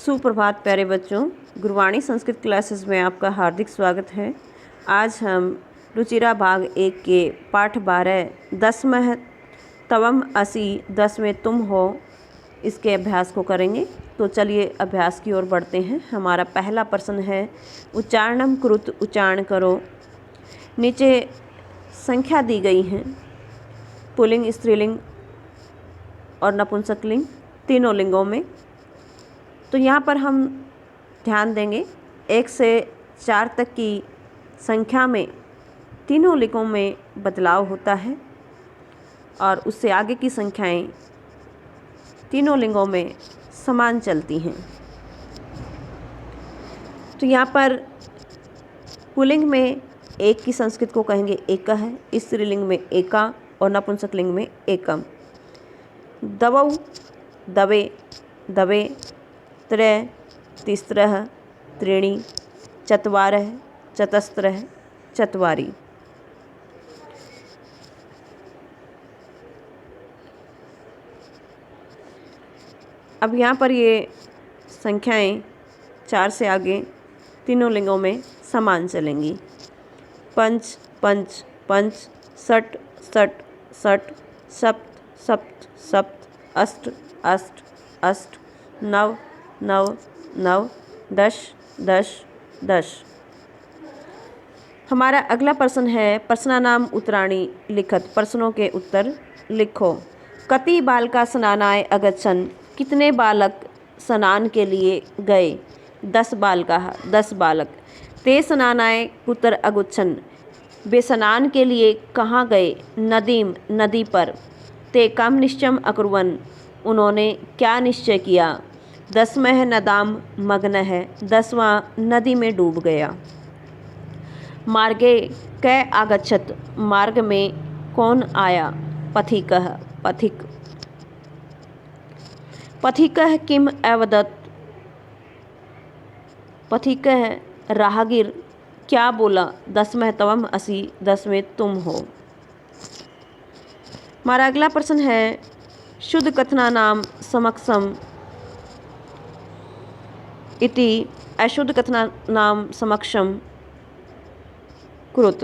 सुप्रभात प्यारे बच्चों, गुरवाणी संस्कृत क्लासेस में आपका हार्दिक स्वागत है। आज हम रुचिरा भाग 1 के पाठ 12 दसमः तवम असि 10 में तुम हो इसके अभ्यास को करेंगे। तो चलिए अभ्यास की ओर बढ़ते हैं। हमारा पहला प्रश्न है उच्चारणम कुरुत, उच्चारण करो। नीचे संख्या दी गई हैं, पुल्लिंग, स्त्रीलिंग और नपुंसकलिंग तीनों लिंगों में। तो यहाँ पर हम ध्यान देंगे 1 से 4 तक की संख्या में तीनों लिंगों में बदलाव होता है और उससे आगे की संख्याएं तीनों लिंगों में समान चलती हैं। तो यहाँ पर पुल्लिंग में एक की संस्कृत को कहेंगे एक है, स्त्रीलिंग में एका और नपुंसकलिंग में एकम। दवौ, दवे, दवे, त्रय, तिस्रः, त्रीणि, चत्वारः, चतस्रः, चत्वारि। अब यहाँ पर ये संख्याएं 4 से आगे तीनों लिंगों में समान चलेंगी। पंच, पंच, पंच, षट, षट, षट, सप्त, सप्त, सप्त, अष्ट, अष्ट, अष्ट, नव, नव, नव, 10, 10, 10। हमारा अगला प्रश्न है प्रश्नानाम उत्तराणि लिखत, प्रश्नों के उत्तर लिखो। कति बालका स्नानाय अगच्छन्, कितने बालक स्नान के लिए गए? 10 बालकाः, 10 बालक। ते स्नानाय कुत्र अगच्छन्, वे स्नान के लिए कहाँ गए? नदीम, नदी पर। ते कम निश्चयम् अकुर्वन्, उन्होंने क्या निश्चय किया? 10मः नदाम मग्नः, 10वां नदी में डूब गया। मार्गे कै आगच्छत्, मार्ग में कौन आया? पथिकः, पथिक। पथिकः किम अवदत्, पथिकः राहगीर क्या बोला? 10मः तवम असि, 10 में तुम हो। हमारा अगला प्रश्न है शुद्ध कथनानाम समक्षम इति अशुद्ध कथनानाम समक्षम कुरुत।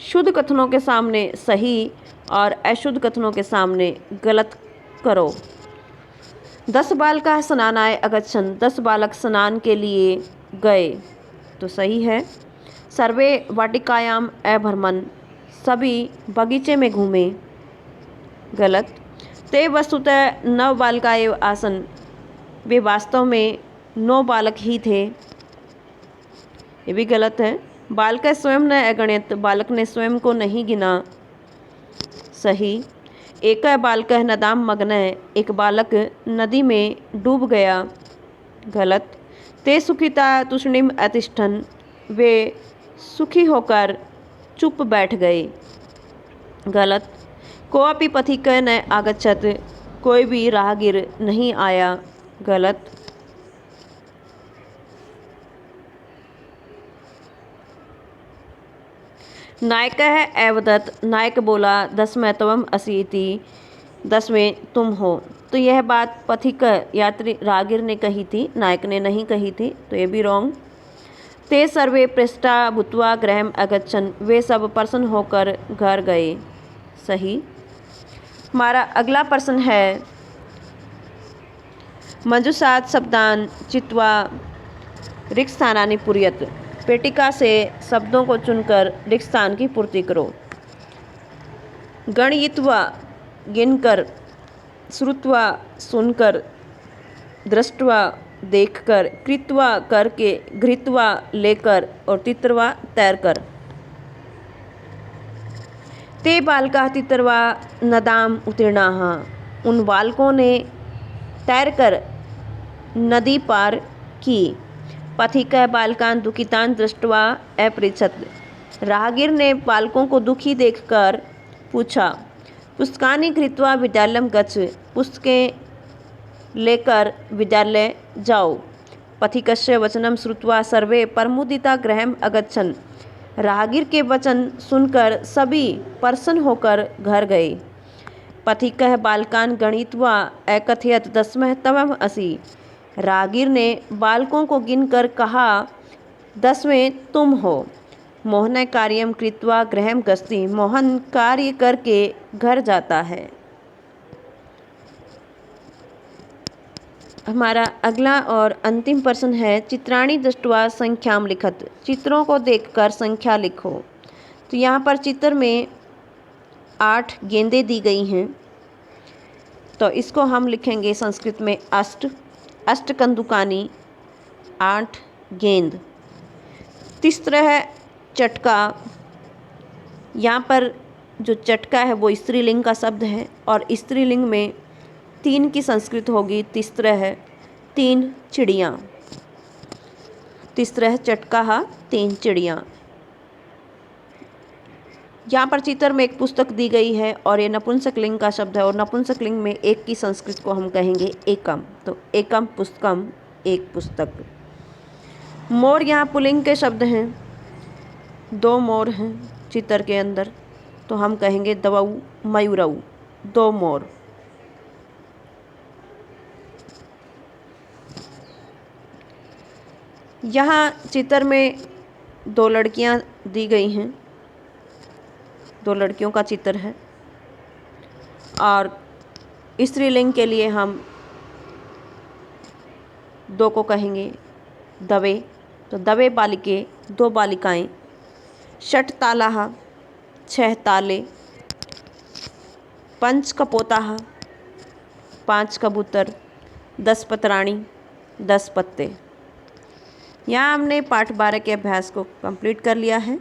शुद्ध कथनों के सामने सही और अशुद्ध कथनों के सामने गलत करो। 10 बालकाः स्नानाय अगच्छन्, 10 बालक स्नान के लिए गए, तो सही है। सर्वे वाटिकायाम अभ्रमन्, सभी बगीचे में घूमे, गलत। ते वस्तुतः 9 बालका एव आसन्, वे वास्तव में 9 बालक ही थे, ये भी गलत है। बालक स्वयं न अगणित, बालक ने स्वयं को नहीं गिना, सही। एक बालक नदाम मग्न, एक बालक नदी में डूब गया, गलत। ते सुखिता तुष्णिम अतिष्ठन्, वे सुखी होकर चुप बैठ गए, गलत। कोऽपि पथिक न आगच्छत्, कोई भी राहगीर नहीं आया, गलत। नायकः अवदत्, नायक बोला 10मः तवम असि इति, 10 में तुम हो। तो यह बात पथिक यात्री राहगीर ने कही थी, नायक ने नहीं कही थी, तो ये भी रॉन्ग। ते सर्वे पृष्ठा भूत्वा गृहम् अगच्छन्, वे सब प्रसन्न होकर घर गए, सही। हमारा अगला प्रश्न है मंजूषात् शब्दान् चित्वा रिक्तस्थानानि पूरयत्, पेटिका से शब्दों को चुनकर रिक्त स्थान की पूर्ति करो। गणयित्वा, गिनकर, श्रुत्वा, सुनकर, दृष्ट्वा, देखकर, कृत्वा, करके, घृत्वा, लेकर और तित्रवा, तैरकर। ते बालकाः तित्रवा नदाम उत्तीर्णाः, उन बालकों ने तैरकर नदी पार की। पथिकः बालकान् दुःखितान् दृष्ट्वा अपृच्छत्, राहगीर ने बालकों को दुखी देखकर पूछा। पुस्तकानि धृत्वा विद्यालयं गच्छ, पुस्तकें लेकर विद्यालय जाओ। पथिकस्य वचनं श्रुत्वा सर्वे प्रमुदिता गृहम् अगच्छन्, राहगीर के वचन सुनकर सभी प्रसन्न होकर घर गए। पथिकः बालकान् गणयित्वा अकथयत् 10मः तवम असि, राहगीर ने बालकों को गिनकर कहा, 10वें तुम हो। मोहन कार्यम कृत्वा गृहं गच्छति। मोहन कार्य करके घर जाता है। हमारा अगला और अंतिम प्रश्न है, चित्राणि दृष्ट्वा संख्याम लिखत। चित्रों को देखकर संख्या लिखो। तो यहाँ पर चित्र में 8 गेंदें दी गई हैं, तो इसको हम लिखेंगे संस्कृत में अष्ट। अष्ट कंदुकानी, 8 गेंद। तिस्रः चटका। यहाँ पर जो चटका है वो स्त्रीलिंग का शब्द है और स्त्रीलिंग में 3 की संस्कृत होगी तिस्रः, 3 चिड़ियाँ। तिस्रः चटका, 3 चिड़ियाँ। यहाँ पर चित्र में एक पुस्तक दी गई है और ये नपुंसकलिंग का शब्द है और नपुंसकलिंग में एक की संस्कृत को हम कहेंगे एकम। तो एकम पुस्तकम, एक पुस्तक। मोर यहाँ पुल्लिंग के शब्द हैं, 2 मोर हैं चित्र के अंदर, तो हम कहेंगे दवऊ मयूरऊ, 2 मोर। यहाँ चित्र में 2 लड़कियाँ दी गई हैं, 2 लड़कियों का चित्र है और स्त्रीलिंग के लिए हम 2 को कहेंगे दवे। तो दवे बालिके, 2 बालिकाएं। षट् तालाः, 6 ताले। पंच कपोताः, 5 कबूतर। 10 पत्राणि, 10 पत्ते। यहाँ हमने पाठ 12 के अभ्यास को कंप्लीट कर लिया है।